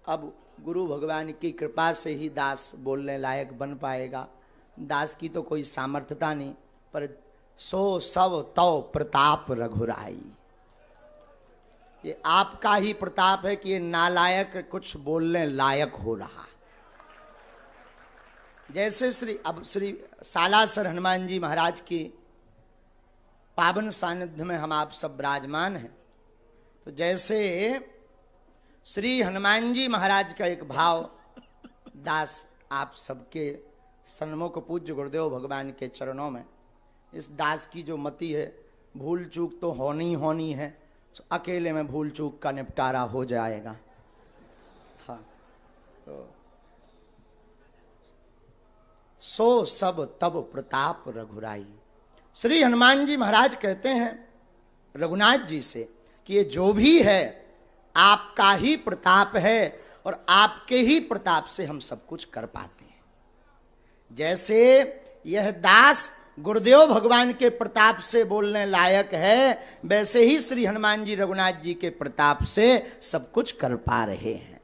अब गुरु भगवान की कृपा से ही दास बोलने लायक बन पाएगा। दास की तो कोई सामर्थ्यता नहीं, पर सो सब तो प्रताप रघुराई, ये आपका ही प्रताप है कि ये नालायक कुछ बोलने लायक हो रहा। जैसे श्री सालासर हनुमान जी महाराज की पावन सानिध्य में हम आप सब विराजमान हैं, तो जैसे श्री हनुमान जी महाराज का एक भाव दास आप सबके सन्मुख पूज्य गुरुदेव भगवान के चरणों में, इस दास की जो मति है, भूल चूक तो होनी है, तो अकेले में भूल चूक का निपटारा हो जाएगा। हाँ, तो सो सब तब प्रताप रघुराई। श्री हनुमान जी महाराज कहते हैं रघुनाथ जी से कि ये जो भी है आपका ही प्रताप है और आपके ही प्रताप से हम सब कुछ कर पाते हैं। जैसे यह दास गुरुदेव भगवान के प्रताप से बोलने लायक है, वैसे ही श्री हनुमान जी रघुनाथ जी के प्रताप से सब कुछ कर पा रहे हैं।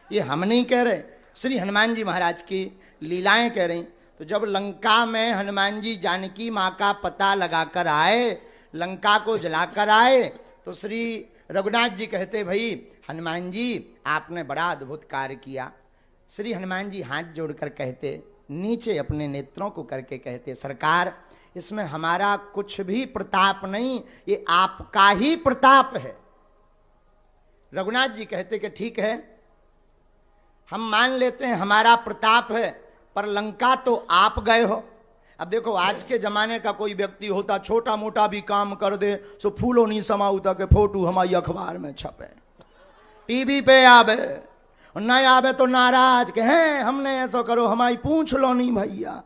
ये हम नहीं कह रहे, श्री हनुमान जी महाराज की लीलाएं कह रही। तो जब लंका में हनुमान जी जानकी माँ का पता लगाकर आए, लंका को जलाकर आए, तो श्री रघुनाथ जी कहते, भाई हनुमान जी आपने बड़ा अद्भुत कार्य किया। श्री हनुमान जी हाथ जोड़कर कहते, नीचे अपने नेत्रों को करके कहते, सरकार इसमें हमारा कुछ भी प्रताप नहीं, ये आपका ही प्रताप है। रघुनाथ जी कहते कि ठीक है, हम मान लेते हैं हमारा प्रताप है, पर लंका तो आप गए हो। अब देखो आज के जमाने का कोई व्यक्ति होता, छोटा मोटा भी काम कर दे, सो फूलों नहीं समाऊता के फोटो हमारी अखबार में छपे, टीवी पे आवे, न आवे तो नाराज के हैं, हमने ऐसा करो, हमारी पूछ लो नहीं भैया।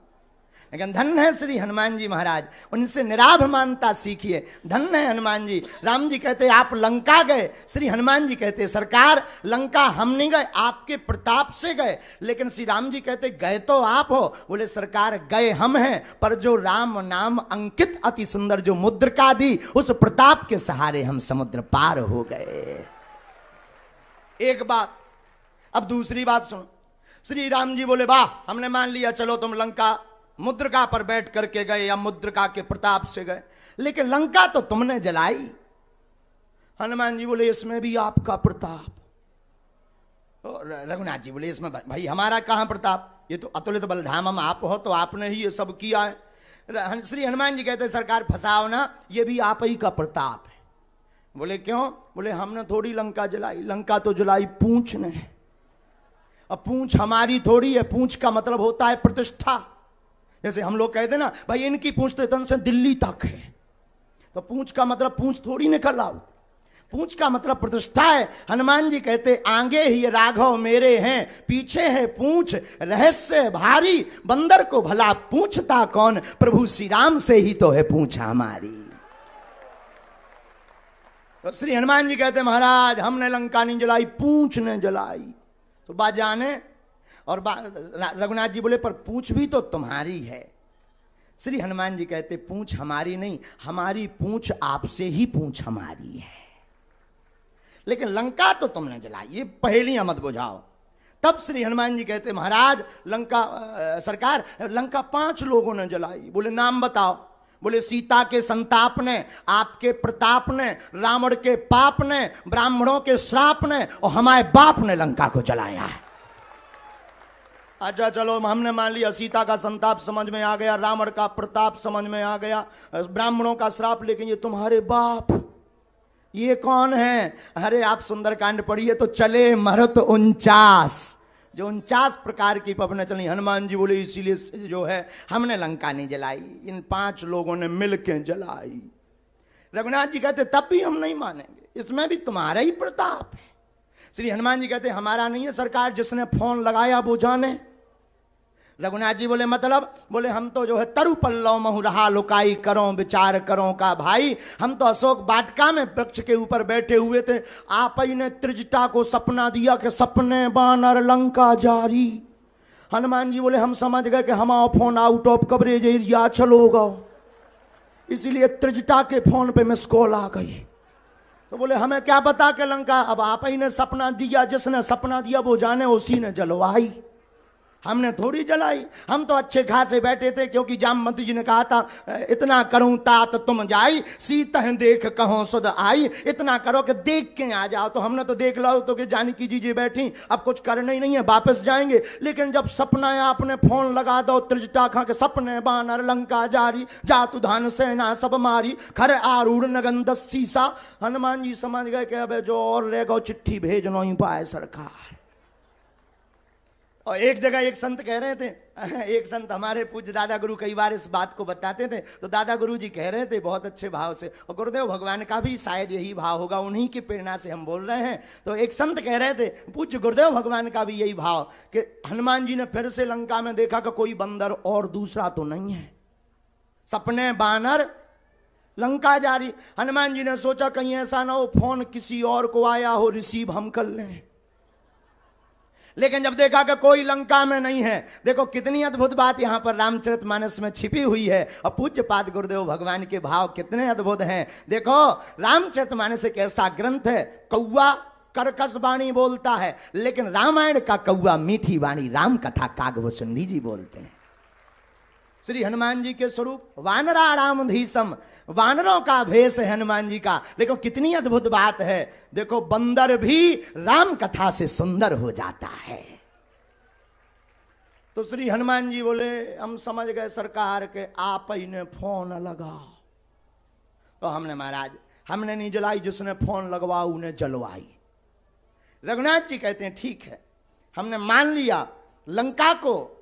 लेकिन धन्य है श्री हनुमान जी महाराज, उनसे निराभ मानता सीखिए। धन्य है हनुमान जी। राम जी कहते आप लंका गए, श्री हनुमान जी कहते सरकार लंका हम नहीं गए, आपके प्रताप से गए। लेकिन श्री राम जी कहते गए तो आप हो, बोले सरकार गए हम हैं, पर जो राम नाम अंकित अति सुंदर जो मुद्रिका दी, उस प्रताप के सहारे हम समुद्र पार हो गए। एक बात। अब दूसरी बात सुनो। श्री राम जी बोले वाह, हमने मान लिया, चलो तुम लंका मुद्रिका पर बैठ करके गए या मुद्रिका के प्रताप से गए, लेकिन लंका तो तुमने जलाई। हनुमान जी बोले इसमें भी आपका प्रताप। रघुनाथ जी बोले इसमें भाई हमारा कहां प्रताप, ये तो अतुलित बलधामम आप हो, तो आपने ही ये सब किया है। श्री हनुमान जी कहते सरकार फंसाओ ना, ये भी आप ही का प्रताप है। बोले क्यों? बोले हमने थोड़ी लंका जलाई, लंका तो जलाई पूंछ ने। अब पूंछ हमारी थोड़ी है, पूंछ का मतलब होता है प्रतिष्ठा। जैसे हम लोग कहते ना भाई इनकी पूंछ तो इतन से दिल्ली तक है, तो पूंछ का मतलब पूंछ थोड़ी निकल आओ, पूंछ का मतलब प्रतिष्ठा है। हनुमान जी कहते आगे ही राघव मेरे हैं, पीछे है पूंछ रहस्य भारी, बंदर को भला पूछता कौन, प्रभु श्री राम से ही तो है पूंछ हमारी। तो श्री हनुमान जी कहते महाराज हमने लंका नहीं जलाई, पूंछ ने जलाई। तो बात जाने, और रघुनाथ जी बोले पर पूंछ भी तो तुम्हारी है। श्री हनुमान जी कहते पूंछ हमारी नहीं, हमारी पूंछ आपसे ही पूंछ हमारी है, लेकिन लंका तो तुमने जलाई, ये पहेलियां मत बुझाओ। तब श्री हनुमान जी कहते महाराज लंका सरकार लंका 5 लोगों ने जलाई। बोले नाम बताओ। बोले सीता के संताप ने, आपके प्रताप ने, रावण के पाप ने, ब्राह्मणों के श्राप ने, और हमारे बाप ने लंका को जलाया है। अच्छा चलो हमने मान लिया, सीता का संताप समझ में आ गया, रावण का प्रताप समझ में आ गया, ब्राह्मणों का श्राप, लेकिन ये तुम्हारे बाप ये कौन है? अरे आप सुंदरकांड पढ़िए तो चले मरत 49, जो 49 प्रकार की पवने चली। हनुमान जी बोले इसीलिए जो है हमने लंका नहीं जलाई, इन 5 लोगों ने मिलकर जलाई। रघुनाथ जी कहते तब भी हम नहीं मानेंगे, इसमें भी तुम्हारा ही प्रताप है। श्री हनुमान जी कहते हमारा नहीं है सरकार, जिसने फोन लगाया वो जाने। रघुनाथ जी बोले मतलब? बोले हम तो जो है तरु पल्लव महु रहा लुकाई करो विचार करो का भाई, हम तो अशोक वाटिका में वृक्ष के ऊपर बैठे हुए थे, आप ही ने त्रिजटा को सपना दिया कि सपने बानर लंका जारी। हनुमान जी बोले हम समझ गए कि हमारा phone out of coverage area चलोगा, इसीलिए त्रिजटा के फोन पे मिस कॉल आ गई। तो बोले हमें क्या पता कि लंका, अब आप ही ने सपना दिया, जिसने सपना दिया वो जाने, उसी ने जलवाई, हमने थोड़ी जलाई। हम तो अच्छे खासे बैठे थे, क्योंकि जामवंती जी ने कहा था इतना करूं तात तुम जाई, सीतह देख कहो सुध आई, इतना करो कि देख के आ जाओ। तो हमने तो देख लो तो कि जानकी जी बैठी, अब कुछ करना ही नहीं है, वापस जाएंगे। लेकिन जब सपना है आपने फोन लगा दो त्रिजटाखा के, सपने बानर लंका जारी, जातु धान सेना सब मारी, खर आरूढ़ नगन सीसा। हनुमान जी समझ गए कि अब जो और रह गो चिट्ठी भेज नो ही पाए सरकार। और एक जगह एक संत कह रहे थे, एक संत हमारे पूज्य दादा गुरु कई बार इस बात को बताते थे, तो दादा गुरु जी कह रहे थे बहुत अच्छे भाव से, और गुरुदेव भगवान का भी शायद यही भाव होगा, उन्हीं की प्रेरणा से हम बोल रहे हैं। तो एक संत कह रहे थे, पूज्य गुरुदेव भगवान का भी यही भाव कि हनुमान जी ने फिर से लंका में देखा कि कोई बंदर और दूसरा तो नहीं है, सपने बानर लंका जारी। हनुमान जी ने सोचा कहीं ऐसा ना हो फोन किसी और को आया हो, रिसीव हम कर लें। लेकिन जब देखा कि कोई लंका में नहीं है, देखो कितनी अद्भुत बात यहां पर रामचरितमानस में छिपी हुई है, और पूज्य पाद गुरुदेव भगवान के भाव कितने अद्भुत हैं। देखो रामचरितमानस एक ऐसा ग्रंथ है, कौआ कर्कश वाणी बोलता है, लेकिन रामायण का कौआ मीठी वाणी राम कथा कागभूषणी जी बोलते हैं। श्री हनुमान जी के स्वरूप वानरा रामधीसम, वानरों का भेष है हनुमान जी का। देखो कितनी अद्भुत बात है, देखो बंदर भी राम कथा से सुंदर हो जाता है। तो श्री हनुमान जी बोले हम समझ गए सरकार के, आप ही ने फोन लगाओ। तो हमने महाराज हमने नहीं जलाई, जिसने फोन लगवा उन्हें जलवाई। रघुनाथ जी कहते हैं ठीक है, हमने मान लिया लंका को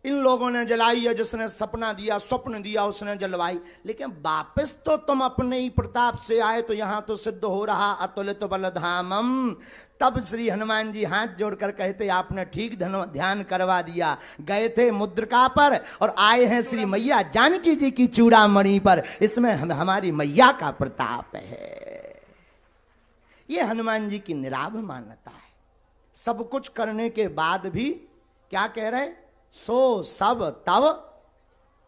इन लोगों ने जलाई है, जिसने सपना दिया स्वप्न दिया उसने जलवाई, लेकिन वापस तो तुम अपने ही प्रताप से आए, तो यहां तो सिद्ध हो रहा अतुलित बलधामम। तब श्री हनुमान जी हाथ जोड़कर कहते आपने ठीक ध्यान करवा दिया, गए थे मुद्रिका पर और आए हैं श्री मैया जानकी जी की चूड़ामणि पर, इसमें हमारी मैया का प्रताप है। ये हनुमान जी की निराभ मान्यता है। सब कुछ करने के बाद भी क्या कह रहे, सो सब तब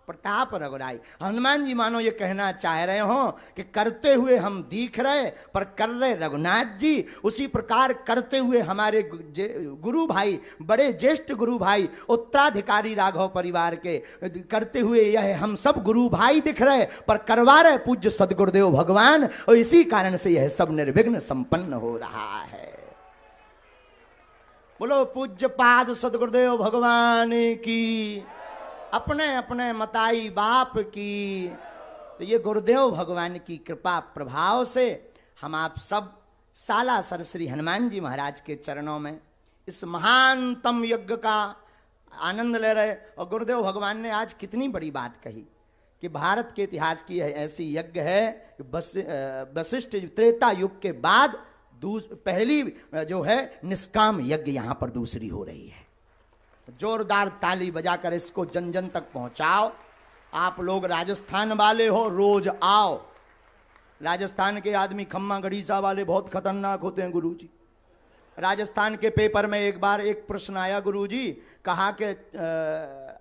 प्रताप रघुराई। हनुमान जी मानो ये कहना चाह रहे हो कि करते हुए हम दिख रहे पर कर रहे रघुनाथ जी, उसी प्रकार करते हुए हमारे गुरु भाई, बड़े ज्येष्ठ गुरु भाई, उत्तराधिकारी राघव परिवार के करते हुए यह हम सब गुरु भाई दिख रहे, पर करवा रहे पूज्य सदगुरुदेव भगवान, और इसी कारण से यह सब निर्विघ्न संपन्न हो रहा है। बोलो पूज्य पाद सदगुरुदेव भगवान की, अपने अपने मताई बाप की। तो ये गुरुदेव भगवान की कृपा प्रभाव से हम आप सब सालासर श्री हनुमान जी महाराज के चरणों में इस महानतम यज्ञ का आनंद ले रहे। और गुरुदेव भगवान ने आज कितनी बड़ी बात कही कि भारत के इतिहास की ऐसी यज्ञ है कि वशिष्ठ त्रेता युग के बाद पहली जो है निष्काम यज्ञ यहां पर दूसरी हो रही है। जोरदार ताली बजाकर इसको जन जन तक पहुंचाओ। आप लोग राजस्थान वाले हो, रोज आओ। राजस्थान के आदमी खम्मा गढ़ीसा वाले बहुत खतरनाक होते हैं गुरुजी। राजस्थान के पेपर में एक बार एक प्रश्न आया, गुरुजी कहा कि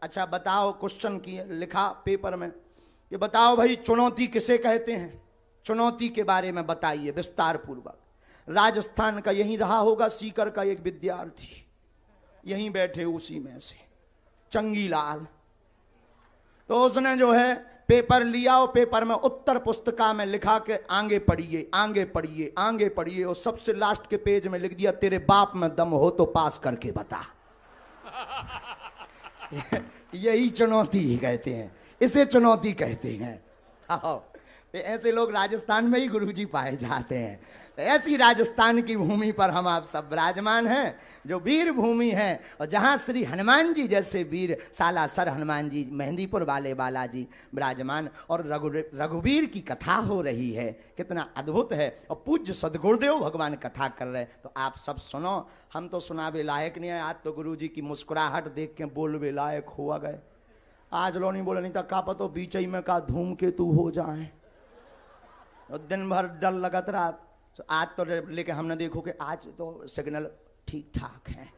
अच्छा बताओ, क्वेश्चन की लिखा पेपर में कि बताओ भाई चुनौती किसे कहते हैं, चुनौती के बारे में बताइए विस्तार पूर्वक। राजस्थान का यही रहा होगा सीकर का एक विद्यार्थी, यहीं बैठे उसी में से चंगीलाल। तो उसने जो है पेपर लिया और पेपर में उत्तर पुस्तिका में लिखा के आगे पढ़िए आगे पढ़िए आगे पढ़िए, और सबसे लास्ट के पेज में लिख दिया तेरे बाप में दम हो तो पास करके बता। यही चुनौती ही कहते हैं, इसे चुनौती कहते हैं। ऐसे लोग राजस्थान में ही गुरुजी पाए जाते हैं। ऐसी राजस्थान की भूमि पर हम आप सब विराजमान हैं, जो वीर भूमि है, और जहां श्री हनुमान जी जैसे वीर सालासर हनुमान जी, मेहंदीपुर वाले बालाजी विराजमान, और रघुवीर की कथा हो रही है। कितना अद्भुत है। और पूज्य सदगुरुदेव भगवान कथा कर रहे, तो आप सब सुनो। हम तो सुनावे लायक नहीं है, आज तो गुरु जी की मुस्कुराहट देख के बोलवे लायक हुआ गए। आज लो नहीं बोले, नहीं तो का पतो बीच ही में का धूमकेतु हो जाए, दिन भर डर लगत रात। तो आज तो लेके हमने देखो कि आज तो सिग्नल ठीक ठाक है,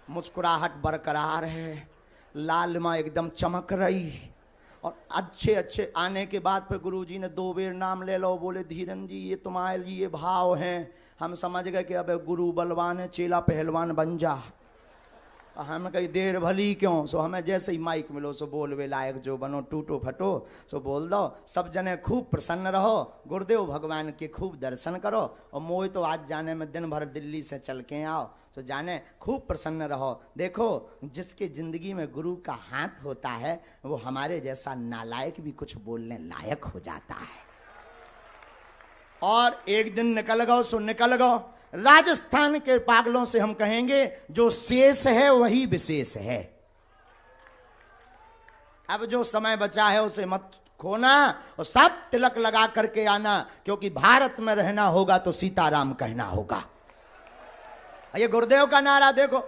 मुस्कुराहट बरकरार है, लाल माँ एकदम चमक रही, और अच्छे अच्छे आने के बाद फिर गुरुजी ने 2 बेर नाम ले लो, बोले धीरन जी ये तुम्हारे लिए भाव हैं। हम समझ गए कि अब गुरु बलवान है, चेला पहलवान बन जा। हम कही देर भली क्यों, सो हमें जैसे ही माइक मिलो सो बोलवे लायक जो बनो, टूटो फटो सो बोल दो। सब जने खूब प्रसन्न रहो, गुरुदेव भगवान के खूब दर्शन करो। और मोह तो आज जाने में दिन भर दिल्ली से चल के आओ, तो जाने खूब प्रसन्न रहो। देखो जिसके जिंदगी में गुरु का हाथ होता है वो हमारे जैसा नालायक भी कुछ बोलने लायक हो जाता है। और एक दिन निकल गो सो निकल गो। राजस्थान के पागलों से हम कहेंगे जो शेष है वही विशेष है। अब जो समय बचा है उसे मत खोना और सब तिलक लगा करके आना, क्योंकि भारत में रहना होगा तो सीताराम कहना होगा। ये गुरुदेव का नारा देखो।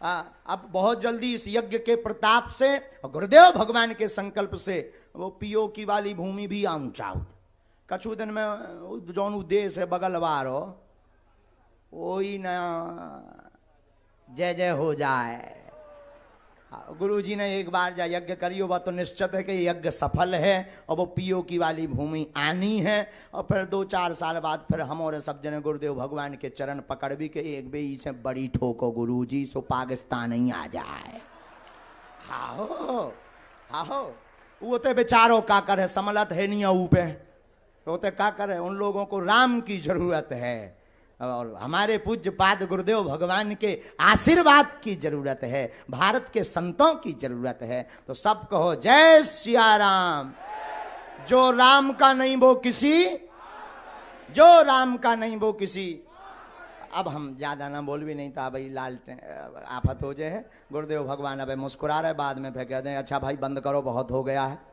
अब बहुत जल्दी इस यज्ञ के प्रताप से और गुरुदेव भगवान के संकल्प से वो पीओ की वाली भूमि भी आऊंचाऊ कछु दिन में जौन उद्देश्य है बगलवारो वही न जय जय हो जाए। गुरु जी ने एक बार जा यज्ञ करियो बा तो निश्चित है कि यज्ञ सफल है और वो पीओ की वाली भूमि आनी है। और फिर 2-4 साल बाद फिर हम और सब जने गुरुदेव भगवान के चरण पकड़ भी के एक बे से बड़ी ठोको गुरु जी सो पाकिस्तान ही आ जाए। हाहो हाहो वो तो बेचारों का करे समलत है नहीं ऊपे तो क्या करे, उन लोगों को राम की जरूरत है और हमारे पूज्य पाद गुरुदेव भगवान के आशीर्वाद की जरूरत है, भारत के संतों की जरूरत है। तो सब कहो जय सिया राम। जो राम का नहीं वो किसी, जो राम का नहीं वो किसी। अब हम ज्यादा ना बोल भी नहीं था भाई, लाल आफत हो जाए। गुरुदेव भगवान अब मुस्कुरा रहे, बाद में फिर कह दें अच्छा भाई बंद करो बहुत हो गया है।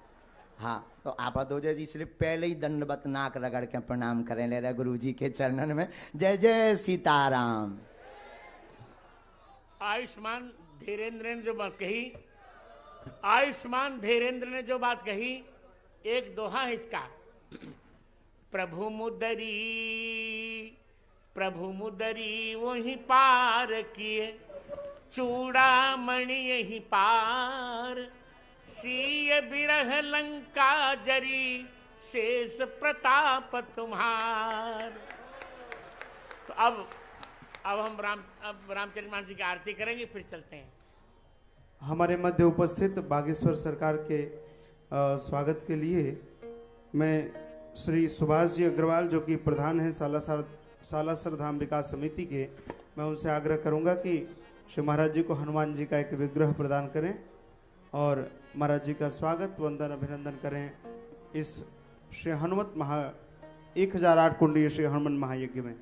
हाँ तो आफत हो जाए, इसलिए पहले ही दंडवत नाक रगड़ के प्रणाम करें ले रहे गुरु जी के चरणन में। जय जय सीताराम। आयुष्मान धीरेन्द्र ने जो बात कही, आयुष्मान धीरेन्द्र ने जो बात कही, एक दोहा है इसका। प्रभु मुदरी वही पार किए, चूड़ामणि यही पार, सीय बिरह लंका जरी, शेष प्रताप तुम्हार। तो अब हम रामचरितमानस जी की आरती करेंगे, फिर चलते हैं। हमारे मध्य उपस्थित बागेश्वर सरकार के स्वागत के लिए मैं श्री सुभाष जी अग्रवाल जो कि प्रधान हैं सालासर धाम विकास समिति के, मैं उनसे आग्रह करूंगा कि श्री महाराज जी को हनुमान जी का एक विग्रह प्रदान करें और महाराज जी का स्वागत वंदन अभिनंदन करें इस श्री हनुमत 1008 कुंडीय श्री हनुमान महायज्ञ में।